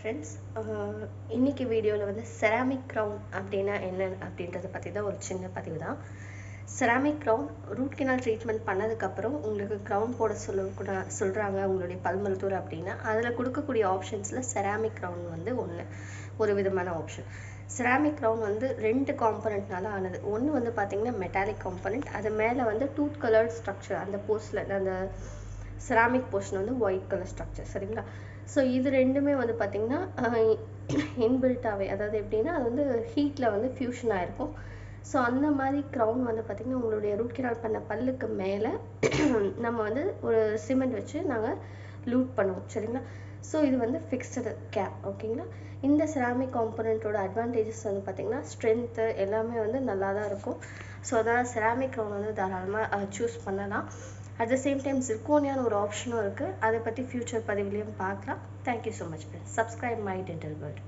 Friends, இன்னைக்கு வீடியோவில் வந்து செராமிக் க்ரௌன் அப்படின்னா என்ன அப்படின்றத பற்றி தான் ஒரு சின்ன பதிவு தான். Ceramic crown root canal treatment பண்ணதுக்கப்புறம் உங்களுக்கு க்ரௌன் போட சொல்கிறாங்க உங்களுடைய பல் மருத்துவர் அப்படின்னா அதில் கொடுக்கக்கூடிய ஆப்ஷன்ஸில் செராமிக் க்ரௌன் வந்து ஒரு விதமான ஆப்ஷன். செராமிக் க்ரௌன் வந்து 2 காம்பனண்ட்னால ஆனது. ஒன்று வந்து பார்த்திங்கன்னா மெட்டாலிக் காம்பனண்ட், அது மேலே வந்து டூத் கலர்ட் ஸ்ட்ரக்சர், அந்த போர்ஷனில் அந்த செராமிக் போர்ஷன் வந்து ஒயிட் கலர் ஸ்ட்ரக்சர், சரிங்களா? ஸோ இது ரெண்டுமே வந்து பார்த்திங்கன்னா இன்பில்ட்டாகவே, அதாவது எப்படின்னா அது வந்து ஹீட்டில் வந்து ஃபியூஷன் ஆகிருக்கும். ஸோ அந்த மாதிரி க்ரௌன் வந்து பார்த்திங்கன்னா உங்களுடைய ரூட் கெனால் பண்ண பல்லுக்கு மேலே நம்ம வந்து ஒரு சிமெண்ட் வச்சு நாங்கள் லூட் பண்ணுவோம், சரிங்களா? ஸோ இது வந்து ஃபிக்ஸ்டு கேப், ஓகேங்களா? இந்த செராமிக் காம்பனண்ட்டோட அட்வான்டேஜஸ் வந்து பார்த்திங்கன்னா ஸ்ட்ரென்த்து எல்லாமே வந்து நல்லா தான் இருக்கும். ஸோ அதனால் செராமிக் க்ரௌன் வந்து தாராளமாக சூஸ் பண்ணலாம். அட் த சேம் டைம் ஜிர்கோனியான ஒரு ஆப்ஷனும் இருக்குது. அதை பற்றி ஃபியூச்சர் பதிவுலையும் பார்க்கலாம். Thank you so much friends. Subscribe my dental world.